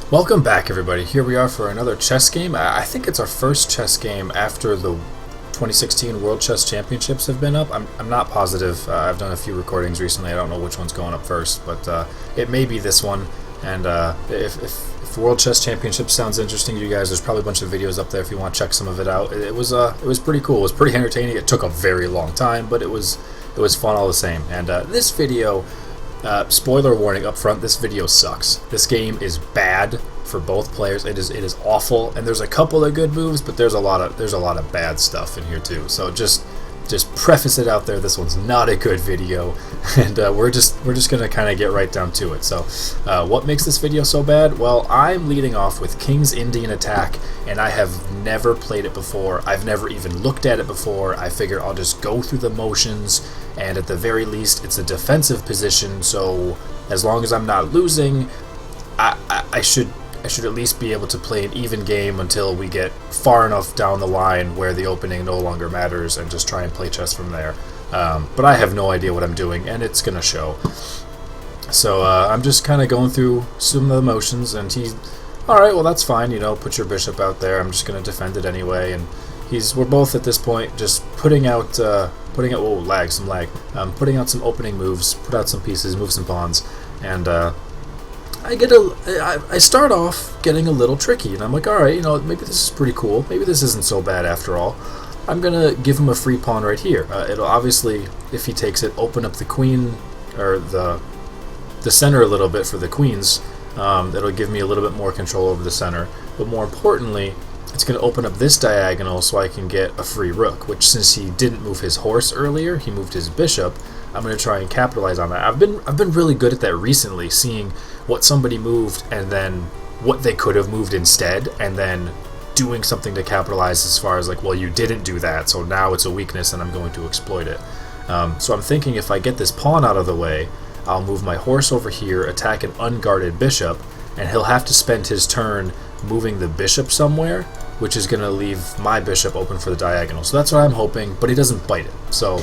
Welcome back, everybody. Here we are for another chess game. I think it's our first chess game after the 2016 World Chess Championships have been up. I'm not positive. I've done a few recordings recently. I don't know which one's going up first, but it may be this one. And if World Chess Championships sounds interesting to you guys, there's probably a bunch of videos up there if you want to check some of it out. It was pretty cool. It was pretty entertaining. It took a very long time, but it was fun all the same. And this video. Spoiler warning up front, this video sucks. This game is bad for both players. It is awful, and there's a couple of good moves, but there's a lot of bad stuff in here too. So just preface it out there. This one's not a good video, and we're just gonna kind of get right down to it. So what makes this video so bad? Well, I'm leading off with King's Indian Attack, and I have never played it before. I've never even looked at it before. I figure I'll just go through the motions, and at the very least it's a defensive position, so as long as I'm not losing, I should at least be able to play an even game until we get far enough down the line where the opening no longer matters, and just try and play chess from there. But I have no idea what I'm doing, and it's gonna show. So I'm just kind of going through some of the motions, and he's alright, well that's fine, you know, put your bishop out there, I'm just gonna defend it anyway. And we're both at this point just putting out putting out some opening moves, put out some pieces, move some pawns, and I start off getting a little tricky, and I'm like, alright, you know, maybe this is pretty cool, maybe this isn't so bad after all. I'm gonna give him a free pawn right here. It'll obviously, if he takes it, open up the queen, or the center a little bit for the queens. It'll give me a little bit more control over the center, but more importantly, it's going to open up this diagonal so I can get a free rook, which, since he didn't move his horse earlier, he moved his bishop. I'm going to try and capitalize on that. I've been really good at that recently, seeing what somebody moved and then what they could have moved instead, and then doing something to capitalize as far as like, well, you didn't do that, so now it's a weakness and I'm going to exploit it. So I'm thinking if I get this pawn out of the way, I'll move my horse over here, attack an unguarded bishop, and he'll have to spend his turn moving the bishop somewhere, which is going to leave my bishop open for the diagonal. So that's what I'm hoping, but he doesn't bite it. So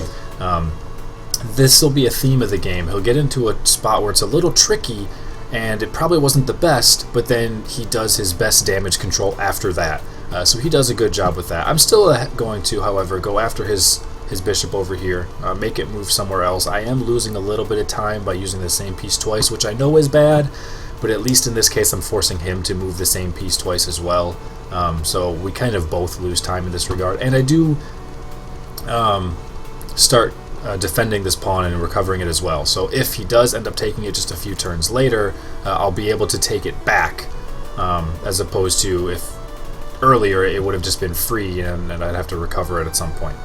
this will be a theme of the game. He'll get into a spot where it's a little tricky, and it probably wasn't the best, but then he does his best damage control after that. So he does a good job with that. I'm still going to, however, go after his bishop over here, make it move somewhere else. I am losing a little bit of time by using the same piece twice, which I know is bad, but at least in this case I'm forcing him to move the same piece twice as well. So we kind of both lose time in this regard, and I do start defending this pawn and recovering it as well. So if he does end up taking it just a few turns later, I'll be able to take it back, as opposed to if earlier it would have just been free and I'd have to recover it at some point.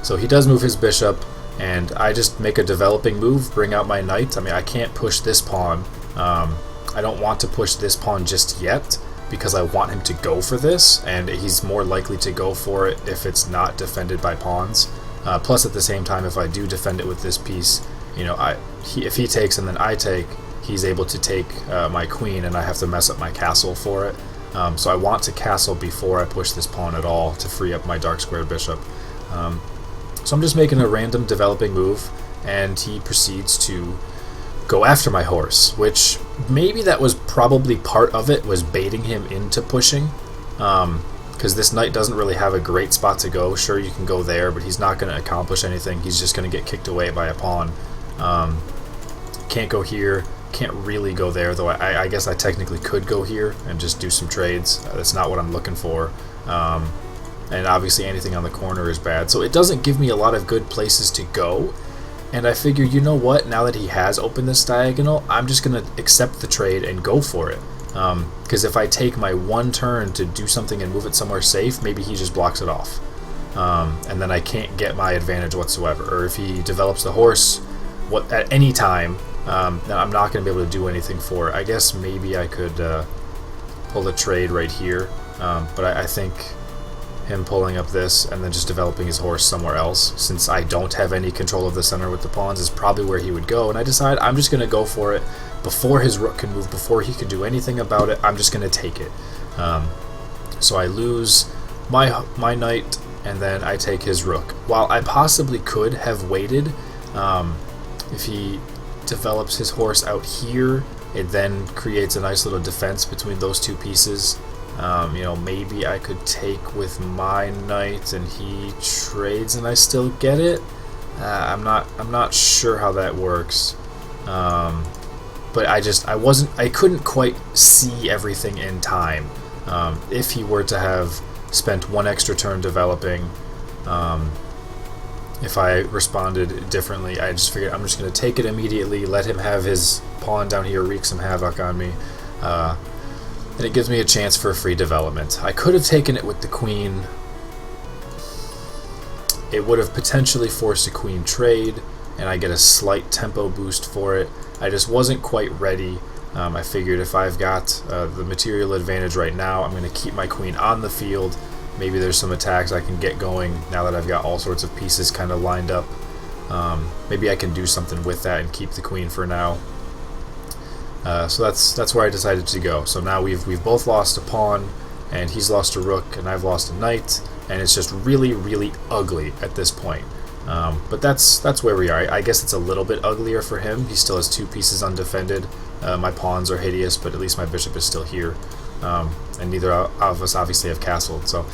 So he does move his bishop, and I just make a developing move, bring out my knight. I mean, I can't push this pawn. I don't want to push this pawn just yet, because I want him to go for this, and he's more likely to go for it if it's not defended by pawns. Plus, at the same time, if I do defend it with this piece, you know, if he takes and then I take, he's able to take my queen, and I have to mess up my castle for it. So I want to castle before I push this pawn at all to free up my dark squared bishop. So I'm just making a random developing move, and he proceeds to go after my horse, which maybe that was probably part of it, was baiting him into pushing, because this knight doesn't really have a great spot to go. Sure, you can go there, but he's not going to accomplish anything. He's just going to get kicked away by a pawn. Can't go here, can't really go there, though I guess I technically could go here and just do some trades. That's not what I'm looking for. And obviously anything on the corner is bad, so it doesn't give me a lot of good places to go. And I figure, you know what, now that he has opened this diagonal, I'm just going to accept the trade and go for it. Because if I take my one turn to do something and move it somewhere safe, maybe he just blocks it off. And then I can't get my advantage whatsoever. Or if he develops the horse at any time, then I'm not going to be able to do anything for it. I guess maybe I could pull the trade right here, but I think him pulling up this and then just developing his horse somewhere else, since I don't have any control of the center with the pawns, is probably where he would go. And I decide I'm just going to go for it before his rook can move, before he can do anything about it. I'm just going to take it. So I lose my knight, and then I take his rook. While I possibly could have waited, if he develops his horse out here, it then creates a nice little defense between those two pieces. Maybe I could take with my knight and he trades and I still get it. I'm not sure how that works. But I couldn't quite see everything in time. If he were to have spent one extra turn developing, if I responded differently, I just figured I'm just going to take it immediately, let him have his pawn down here wreak some havoc on me, and it gives me a chance for a free development. I could have taken it with the queen. It would have potentially forced a queen trade, and I get a slight tempo boost for it. I just wasn't quite ready. I figured if I've got the material advantage right now, I'm going to keep my queen on the field. Maybe there's some attacks I can get going now that I've got all sorts of pieces kind of lined up. Maybe I can do something with that and keep the queen for now. So that's where I decided to go. So now we've both lost a pawn, and he's lost a rook, and I've lost a knight, and it's just really, really ugly at this point. But that's where we are. I guess it's a little bit uglier for him. He still has two pieces undefended. My pawns are hideous, but at least my bishop is still here. And neither of us obviously have castled. So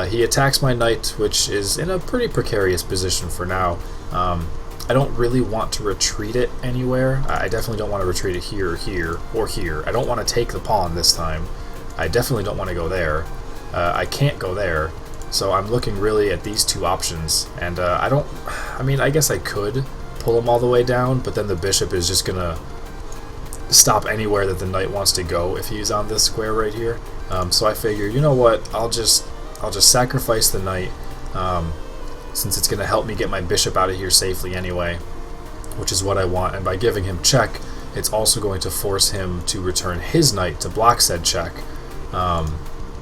he attacks my knight, which is in a pretty precarious position for now. I don't really want to retreat it anywhere. I definitely don't want to retreat it here, here, or here. I don't want to take the pawn this time. I definitely don't want to go there. I can't go there. So I'm looking really at these two options, and I guess I could pull him all the way down, but then the bishop is just gonna stop anywhere that the knight wants to go if he's on this square right here. So I figure, you know what, I'll just sacrifice the knight, since it's gonna help me get my bishop out of here safely anyway, which is what I want. And by giving him check, it's also going to force him to return his knight to block said check.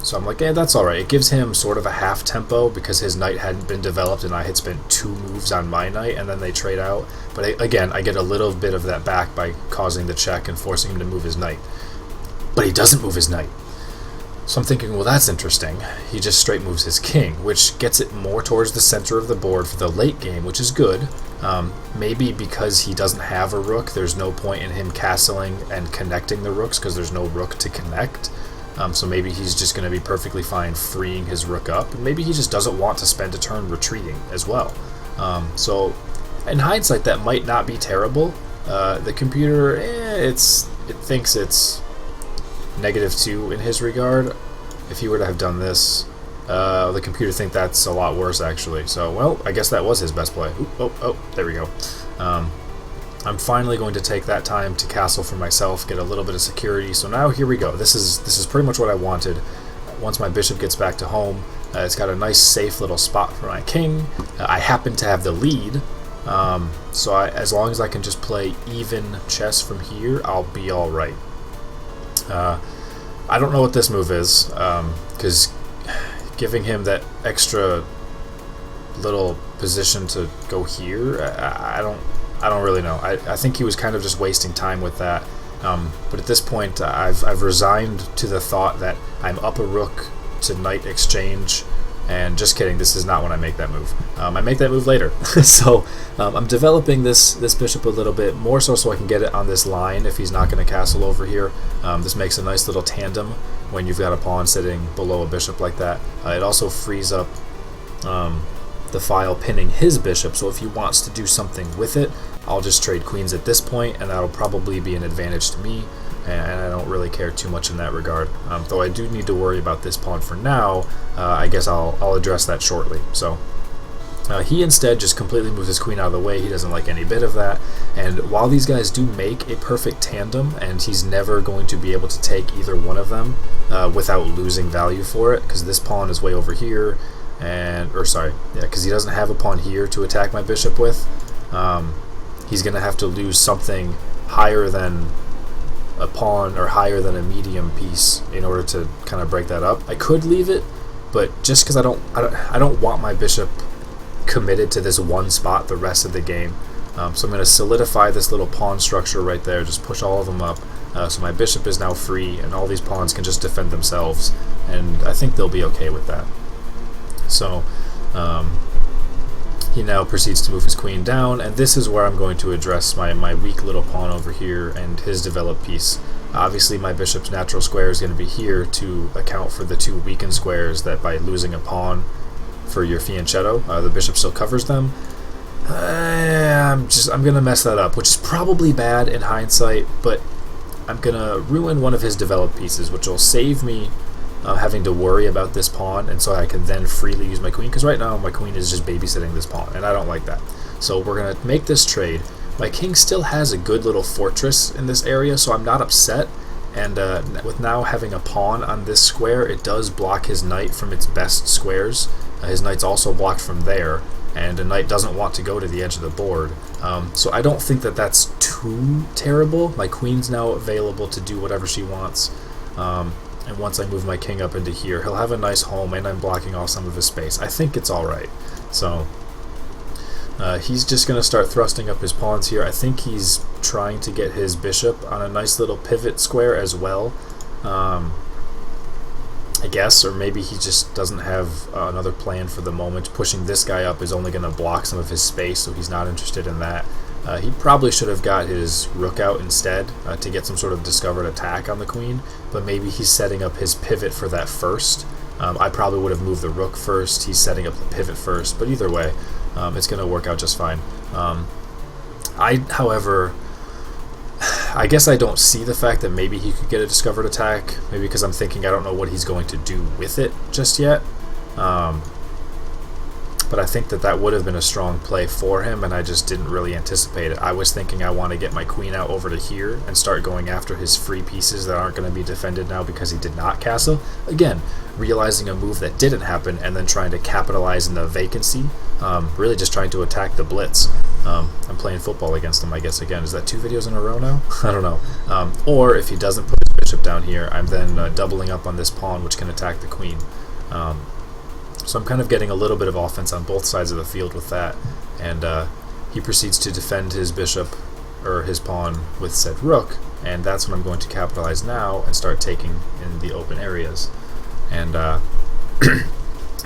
So I'm like, that's alright. It gives him sort of a half tempo because his knight hadn't been developed and I had spent 2 moves on my knight, and then they trade out. But again, I get a little bit of that back by causing the check and forcing him to move his knight. But he doesn't move his knight. So I'm thinking, well, that's interesting. He just straight moves his king, which gets it more towards the center of the board for the late game, which is good. Maybe because he doesn't have a rook, there's no point in him castling and connecting the rooks because there's no rook to connect. So maybe he's just going to be perfectly fine freeing his rook up, and maybe he just doesn't want to spend a turn retreating as well. So in hindsight, that might not be terrible. The computer, it thinks it's -2 in his regard. If he were to have done this, the computer think that's a lot worse actually. So, well, I guess that was his best play. Oh, there we go. I'm finally going to take that time to castle for myself, get a little bit of security. So now here we go. This is pretty much what I wanted. Once my bishop gets back to home, it's got a nice safe little spot for my king. I happen to have the lead, so as long as I can just play even chess from here, I'll be all right. I don't know what this move is, because giving him that extra little position to go here, I don't really know. I think he was kind of just wasting time with that. But at this point, I've resigned to the thought that I'm up a rook to knight exchange. And just kidding, this is not when I make that move. I make that move later. So I'm developing this bishop a little bit more so I can get it on this line if he's not going to castle over here. This makes a nice little tandem when you've got a pawn sitting below a bishop like that. It also frees up the file pinning his bishop, so if he wants to do something with it, I'll just trade queens at this point, and that'll probably be an advantage to me, and I don't really care too much in that regard. Though I do need to worry about this pawn for now. I guess I'll address that shortly. So he instead just completely moves his queen out of the way. He doesn't like any bit of that, and while these guys do make a perfect tandem, and he's never going to be able to take either one of them without losing value for it, because this pawn is way over here, because he doesn't have a pawn here to attack my bishop with. He's going to have to lose something higher than a pawn or higher than a medium piece in order to kind of break that up. I could leave it, but just because I don't want my bishop committed to this one spot the rest of the game. So I'm going to solidify this little pawn structure right there, just push all of them up. So my bishop is now free, and all these pawns can just defend themselves, and I think they'll be okay with that. So he now proceeds to move his queen down, and this is where I'm going to address my weak little pawn over here and his developed piece. Obviously my bishop's natural square is going to be here to account for the 2 weakened squares that by losing a pawn for your fianchetto, the bishop still covers them. I'm going to mess that up, which is probably bad in hindsight, but I'm going to ruin one of his developed pieces, which will save me having to worry about this pawn, and so I can then freely use my queen, because right now my queen is just babysitting this pawn, and I don't like that. So we're going to make this trade. My king still has a good little fortress in this area, so I'm not upset, and with now having a pawn on this square, it does block his knight from its best squares. His knight's also blocked from there, and a knight doesn't want to go to the edge of the board. So I don't think that that's too terrible. My queen's now available to do whatever she wants. And once I move my king up into here, he'll have a nice home, and I'm blocking off some of his space. I think it's alright. So he's just going to start thrusting up his pawns here. I think he's trying to get his bishop on a nice little pivot square as well. I guess, or maybe he just doesn't have another plan for the moment. Pushing this guy up is only going to block some of his space, so he's not interested in that. He probably should have got his rook out instead to get some sort of discovered attack on the queen, but maybe he's setting up his pivot for that first. I probably would have moved the rook first. He's setting up the pivot first, but either way, it's going to work out just fine. However, I guess I don't see the fact that maybe he could get a discovered attack, maybe because I'm thinking I don't know what he's going to do with it just yet. But I think that would have been a strong play for him, and I just didn't really anticipate it. I was thinking I want to get my queen out over to here and start going after his free pieces that aren't going to be defended now because he did not castle. Again, realizing a move that didn't happen and then trying to capitalize in the vacancy. Really just trying to attack the blitz. I'm playing football against him, I guess, again. Is that 2 videos in a row now? I don't know. Or if he doesn't put his bishop down here, I'm then doubling up on this pawn, which can attack the queen. So I'm kind of getting a little bit of offense on both sides of the field with that. And he proceeds to defend his bishop, or his pawn, with said rook. And that's when I'm going to capitalize now and start taking in the open areas. And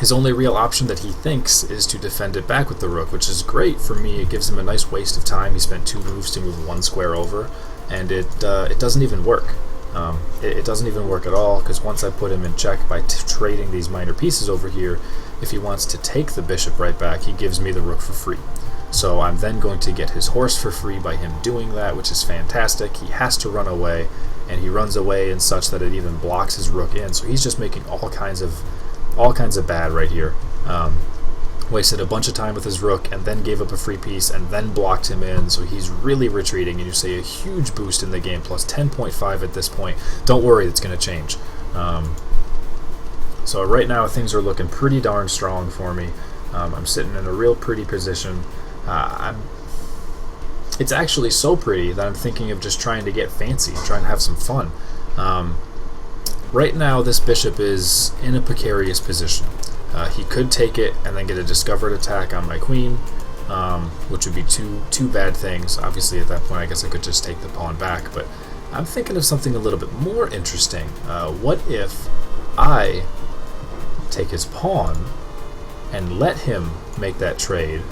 his only real option that he thinks is to defend it back with the rook, which is great for me. It gives him a nice waste of time. He spent 2 moves to move 1 square over, and it doesn't even work. It doesn't even work at all, because once I put him in check by trading these minor pieces over here, if he wants to take the bishop right back, he gives me the rook for free. So I'm then going to get his horse for free by him doing that, which is fantastic. He has to run away, and he runs away in such that it even blocks his rook in. So he's just making all kinds of bad right here. Wasted a bunch of time with his rook, and then gave up a free piece, and then blocked him in, so he's really retreating, and you say a huge boost in the game, plus 10.5 at this point. Don't worry, it's going to change. So right now things are looking pretty darn strong for me. I'm sitting in a real pretty position. It's actually so pretty that I'm thinking of just trying to get fancy, trying to have some fun. Right now this bishop is in a precarious position. He could take it and then get a discovered attack on my queen, which would be two bad things. Obviously at that point I guess I could just take the pawn back, but I'm thinking of something a little bit more interesting. What if I take his pawn and let him make that trade,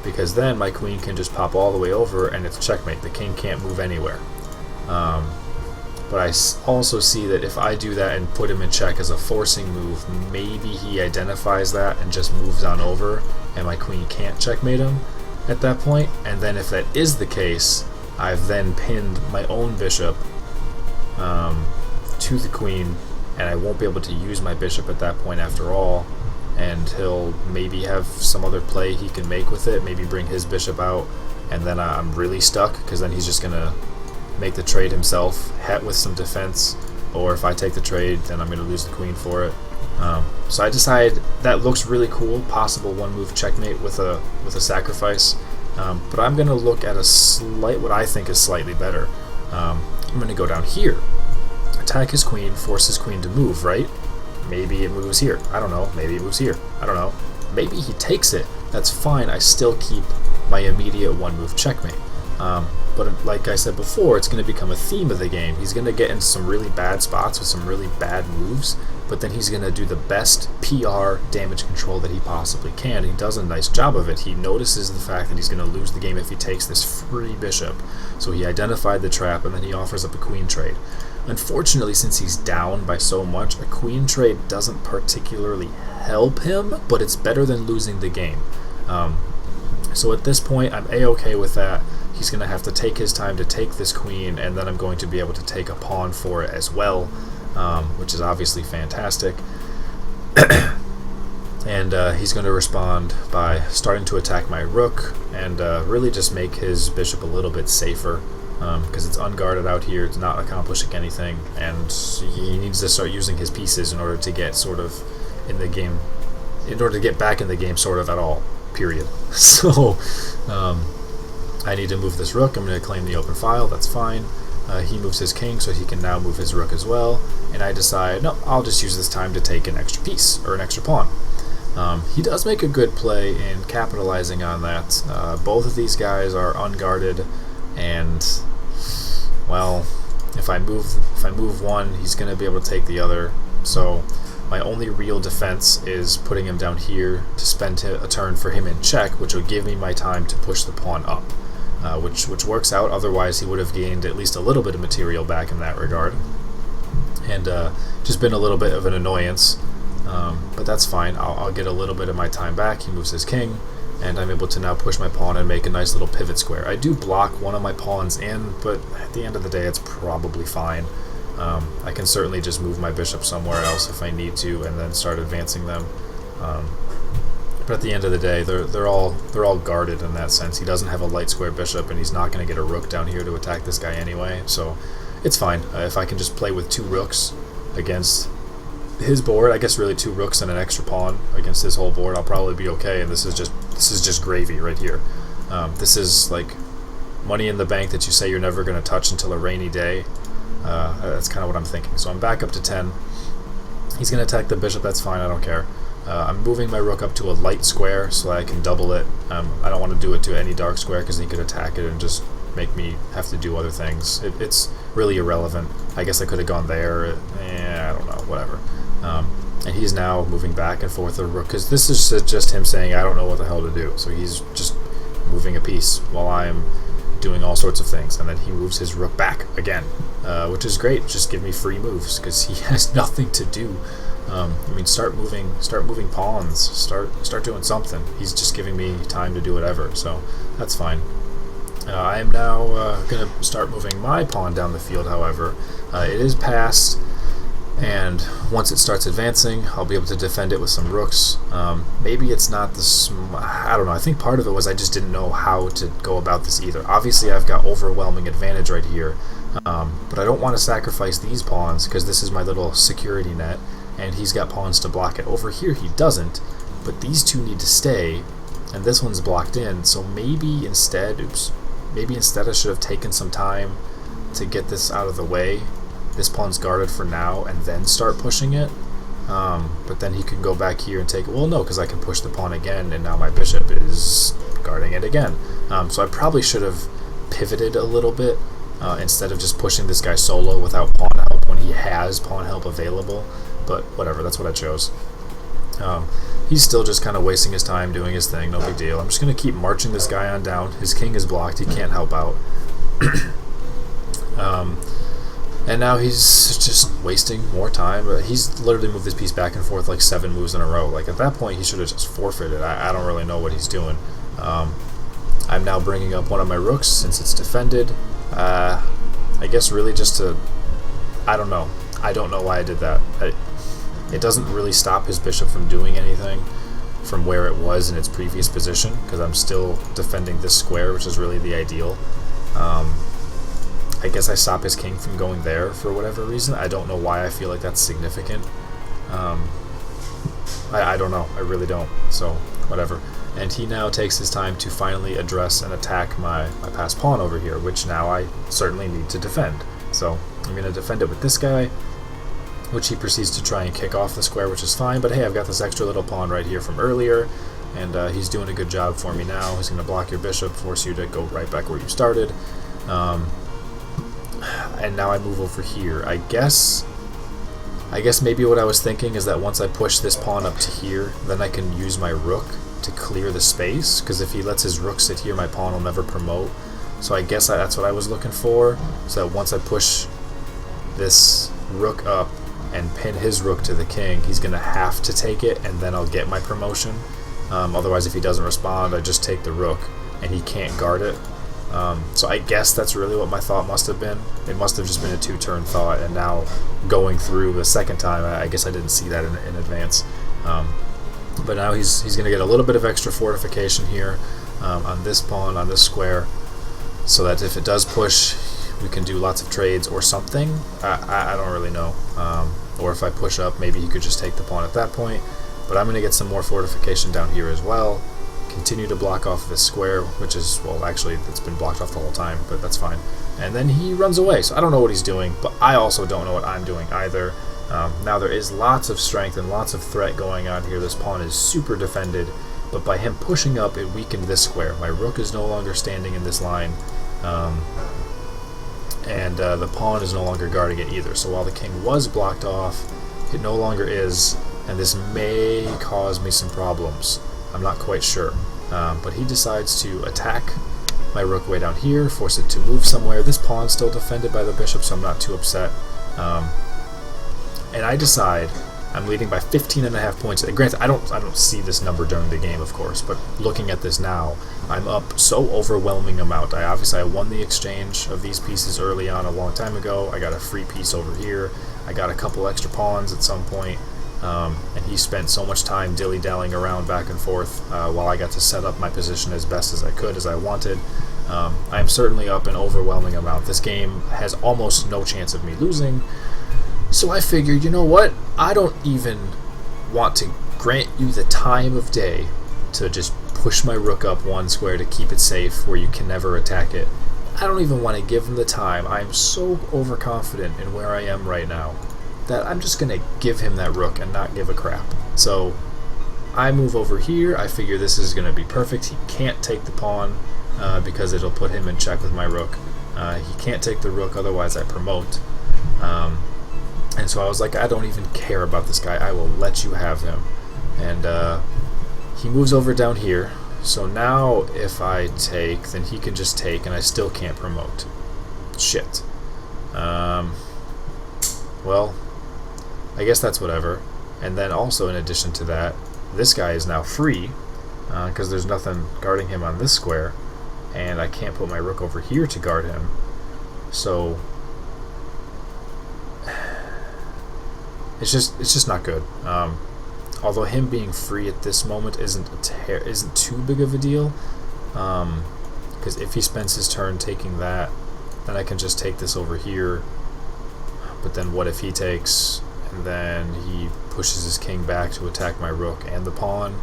because then my queen can just pop all the way over and it's checkmate. The king can't move anywhere. But I also see that if I do that and put him in check as a forcing move, maybe he identifies that and just moves on over, and my queen can't checkmate him at that point. And then if that is the case, I've then pinned my own bishop to the queen, and I won't be able to use my bishop at that point after all, and he'll maybe have some other play he can make with it, maybe bring his bishop out, and then I'm really stuck, because then he's just going to make the trade himself, het with some defense, or if I take the trade, then I'm going to lose the queen for it. So I decide that looks really cool, possible 1-move checkmate with a sacrifice, but I'm going to look at what I think is slightly better. I'm going to go down here, attack his queen, force his queen to move, right? Maybe it moves here. I don't know. Maybe it moves here. I don't know. Maybe he takes it. That's fine. I still keep my immediate 1-move checkmate. But like I said before, it's going to become a theme of the game. He's going to get in some really bad spots with some really bad moves, but then he's going to do the best PR damage control that he possibly can. He does a nice job of it. He notices the fact that he's going to lose the game if he takes this free bishop. So he identified the trap, and then he offers up a queen trade. Unfortunately, since he's down by so much, a queen trade doesn't particularly help him, but it's better than losing the game. So at this point, I'm a-okay with that. He's going to have to take his time to take this queen, and then I'm going to be able to take a pawn for it as well, which is obviously fantastic. And he's going to respond by starting to attack my rook and really just make his bishop a little bit safer, because it's unguarded out here. It's not accomplishing anything, and he needs to start using his pieces in order to get sort of in the game, in order to get back in the game sort of at all, period. So I need to move this rook. I'm going to claim the open file. That's fine. He moves his king, so he can now move his rook as well. And I decide, no, I'll just use this time to take an extra piece, or an extra pawn. He does make a good play in capitalizing on that. Both of these guys are unguarded, and, well, if I move one, he's going to be able to take the other. So my only real defense is putting him down here to spend a turn for him in check, which will give me my time to push the pawn up. Which works out. Otherwise, he would have gained at least a little bit of material back in that regard, and just been a little bit of an annoyance. But that's fine. I'll get a little bit of my time back. He moves his king, and I'm able to now push my pawn and make a nice little pivot square. I do block one of my pawns in, but at the end of the day, it's probably fine. I can certainly just move my bishop somewhere else if I need to, and then start advancing them. But at the end of the day, they're all guarded in that sense. He doesn't have a light square bishop, and he's not going to get a rook down here to attack this guy anyway, so it's fine. If I can just play with 2 rooks against his board, I guess really 2 rooks and an extra pawn against his whole board, I'll probably be okay. And this is just gravy right here. This is like money in the bank that you say you're never going to touch until a rainy day. That's kind of what I'm thinking. So I'm back up to 10. He's going to attack the bishop. That's fine. I don't care. I'm moving my rook up to a light square so that I can double it. I don't want to do it to any dark square because he could attack it and just make me have to do other things. It's really irrelevant. I guess I could have gone there. I don't know. Whatever. And he's now moving back and forth the rook, because this is just him saying, I don't know what the hell to do. So he's just moving a piece while I'm doing all sorts of things. And then he moves his rook back again, which is great. Just give me free moves because he has nothing to do. I mean, start moving pawns. Start doing something. He's just giving me time to do whatever, so that's fine. I am now going to start moving my pawn down the field, however. It is passed, and once it starts advancing, I'll be able to defend it with some rooks. Maybe it's not I don't know. I think part of it was I just didn't know how to go about this either. Obviously, I've got overwhelming advantage right here, but I don't want to sacrifice these pawns because this is my little security net, and he's got pawns to block it. Over here, he doesn't, but these 2 need to stay, and this one's blocked in, so maybe instead I should have taken some time to get this out of the way. This pawn's guarded for now, and then start pushing it. But then he can go back here and take it. Well, no, because I can push the pawn again, and now my bishop is guarding it again. So I probably should have pivoted a little bit instead of just pushing this guy solo without pawn help when he has pawn help available. But whatever, that's what I chose. He's still just kind of wasting his time doing his thing, no big deal. I'm just going to keep marching this guy on down. His king is blocked, he can't help out. And now he's just wasting more time. He's literally moved this piece back and forth like 7 moves in a row. Like, at that point, he should have just forfeited. I don't really know what he's doing. I'm now bringing up one of my rooks since it's defended. I guess really just to... I don't know. I don't know why I did that. It doesn't really stop his bishop from doing anything from where it was in its previous position, because I'm still defending this square, which is really the ideal. I guess I stop his king from going there for whatever reason. I don't know why I feel like that's significant. I don't know. I really don't. So, whatever. And he now takes his time to finally address and attack my passed pawn over here, which now I certainly need to defend. So, I'm going to defend it with this guy, which he proceeds to try and kick off the square, which is fine. But hey, I've got this extra little pawn right here from earlier. and he's doing a good job for me now. He's going to block your bishop, force you to go right back where you started. And now I move over here. I guess maybe what I was thinking is that once I push this pawn up to here, then I can use my rook to clear the space, because if he lets his rook sit here, my pawn will never promote. So I guess that's what I was looking for, so that once I push this rook up and pin his rook to the king, he's going to have to take it, and then I'll get my promotion. Otherwise, if he doesn't respond, I just take the rook, and he can't guard it. So I guess that's really what my thought must have been. It must have just been a 2-turn thought, and now going through the second time, I guess I didn't see that in advance. But now he's going to get a little bit of extra fortification here on this pawn, on this square, so that if it does push, we can do lots of trades or something. I don't really know. Or if I push up, maybe he could just take the pawn at that point. But I'm going to get some more fortification down here as well. Continue to block off this square, which is, well, actually, it's been blocked off the whole time, but that's fine. And then he runs away, so I don't know what he's doing, but I also don't know what I'm doing either. Now there is lots of strength and lots of threat going on here. This pawn is super defended, but by him pushing up, it weakened this square. My rook is no longer standing in this line, and the pawn is no longer guarding it either. So while the king was blocked off, it no longer is, and this may cause me some problems. I'm not quite sure. But he decides to attack my rook way down here, force it to move somewhere. This pawn's still defended by the bishop, so I'm not too upset. And I decide I'm leading by 15.5 points. And granted, I don't see this number during the game, of course, but looking at this now, I'm up so overwhelming amount. I won the exchange of these pieces early on a long time ago. I got a free piece over here. I got a couple extra pawns at some point. And he spent so much time dilly-dallying around back and forth while I got to set up my position as best as I could, as I wanted. I'm certainly up an overwhelming amount. This game has almost no chance of me losing. So I figured, you know what? I don't even want to grant you the time of day to just push my rook up one square to keep it safe where you can never attack it. I don't even want to give him the time. I'm so overconfident in where I am right now that I'm just going to give him that rook and not give a crap. So I move over here. I figure this is going to be perfect. He can't take the pawn because it'll put him in check with my rook. He can't take the rook, otherwise I promote. And so I was like, I don't even care about this guy. I will let you have him. And he moves over down here. So now if I take, then he can just take, and I still can't promote. Shit. Well, I guess that's whatever. And then also in addition to that, this guy is now free because there's nothing guarding him on this square, and I can't put my rook over here to guard him. So it's just not good. Although him being free at this moment isn't too big of a deal, because if he spends his turn taking that, then I can just take this over here. But then what if he takes, and then he pushes his king back to attack my rook and the pawn?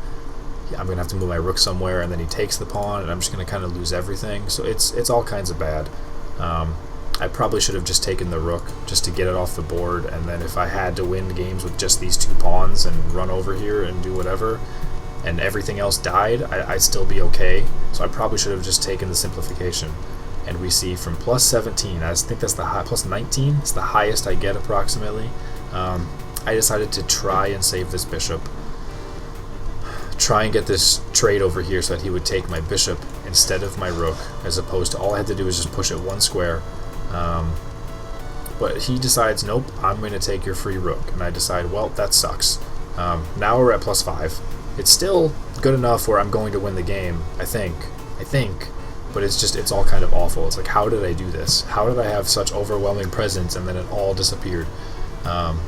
I'm going to have to move my rook somewhere, and then he takes the pawn, and I'm just going to kind of lose everything. So it's all kinds of bad. I probably should have just taken the rook just to get it off the board, and then if I had to win games with just these two pawns and run over here and do whatever, and everything else died, I'd still be okay. So I probably should have just taken the simplification. And we see from plus 17, I think that's the high, plus 19, it's the highest I get approximately. I decided to try and save this bishop. Try and get this trade over here so that he would take my bishop instead of my rook, as opposed to all I had to do was just push it one square. But he decides, nope, I'm going to take your free rook. And I decide, well, that sucks. Now we're at plus 5. It's still good enough where I'm going to win the game, I think. But it's all kind of awful. It's like, how did I do this? How did I have such overwhelming presence and then it all disappeared?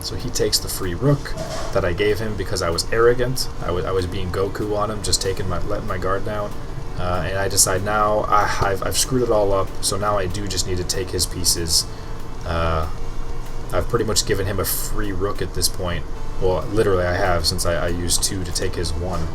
So he takes the free rook that I gave him because I was arrogant. I was being Goku on him, just letting my guard down. And I decide now I've screwed it all up, so now I do just need to take his pieces. I've pretty much given him a free rook at this point. Well, literally I have, since I used 2 to take his 1.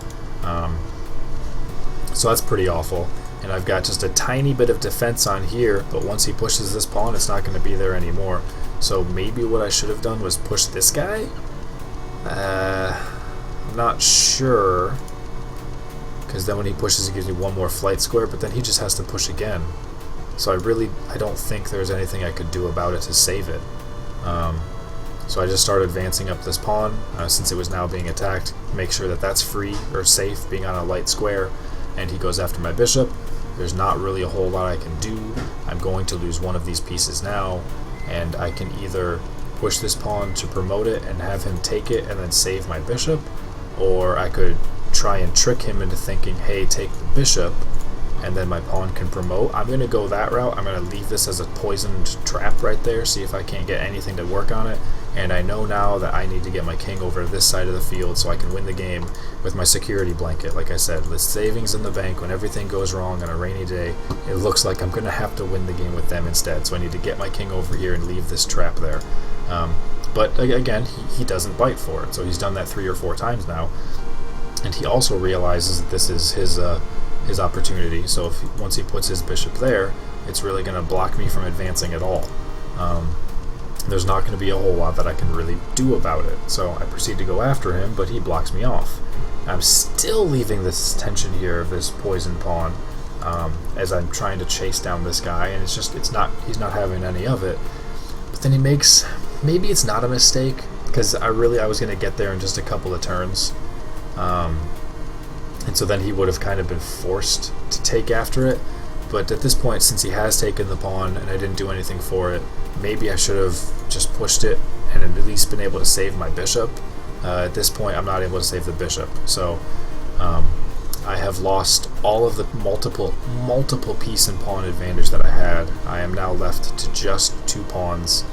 So that's pretty awful. And I've got just a tiny bit of defense on here, but once he pushes this pawn, it's not going to be there anymore. So maybe what I should have done was push this guy? I'm not sure. because then when he pushes, he gives me one more flight square, but then he just has to push again. So I don't think there's anything I could do about it to save it. So I just started advancing up this pawn, since it was now being attacked, make sure that that's free or safe, being on a light square, and he goes after my bishop. There's not really a whole lot I can do. I'm going to lose one of these pieces now, and I can either push this pawn to promote it and have him take it and then save my bishop, or I could try and trick him into thinking, hey, take the bishop, and then my pawn can promote. I'm going to go that route. I'm going to leave this as a poisoned trap right there, see if I can't get anything to work on it. And I know now that I need to get my king over to this side of the field so I can win the game with my security blanket. Like I said, with savings in the bank, when everything goes wrong on a rainy day, it looks like I'm going to have to win the game with them instead. So I need to get my king over here and leave this trap there. But again, he doesn't bite for it. So he's done that 3 or 4 times now. And he also realizes that this is his opportunity. So once he puts his bishop there, it's really going to block me from advancing at all. There's not going to be a whole lot that I can really do about it. So I proceed to go after him, but he blocks me off. I'm still leaving this tension here of this poison pawn, as I'm trying to chase down this guy, and he's not having any of it. But then he makes, maybe it's not a mistake, because I was going to get there in just a couple of turns. And so then he would have kind of been forced to take after it. But at this point, since he has taken the pawn and I didn't do anything for it, maybe I should have just pushed it and at least been able to save my bishop. At this point, I'm not able to save the bishop. So I have lost all of the multiple piece and pawn advantage that I had. I am now left to just 2 pawns.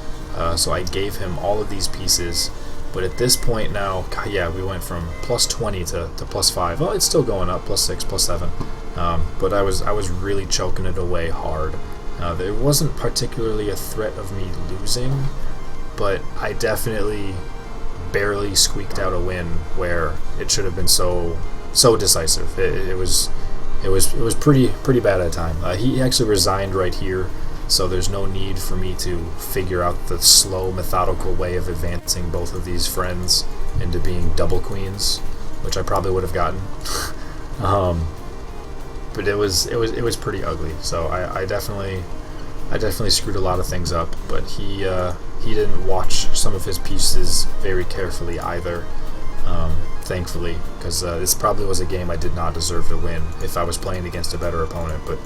So I gave him all of these pieces. But at this point now, yeah, we went from plus 20 to plus 5. Well, it's still going up, plus 6, plus 7. But I was really choking it away hard. There wasn't particularly a threat of me losing, but I definitely barely squeaked out a win where it should have been so decisive. It was pretty bad at the time. He actually resigned right here, so there's no need for me to figure out the slow, methodical way of advancing both of these friends into being double queens, which I probably would have gotten. But it was pretty ugly. So I definitely screwed a lot of things up. But he didn't watch some of his pieces very carefully either. Thankfully, because this probably was a game I did not deserve to win if I was playing against a better opponent. But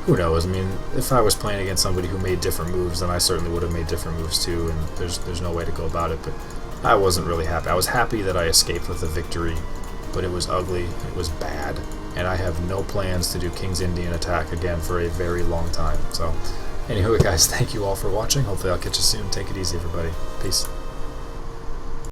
who knows? I mean, if I was playing against somebody who made different moves, then I certainly would have made different moves too. And there's no way to go about it. But I wasn't really happy. I was happy that I escaped with a victory, but it was ugly. It was bad. And I have no plans to do King's Indian attack again for a very long time. So, anyway, guys, thank you all for watching. Hopefully I'll catch you soon. Take it easy, everybody. Peace.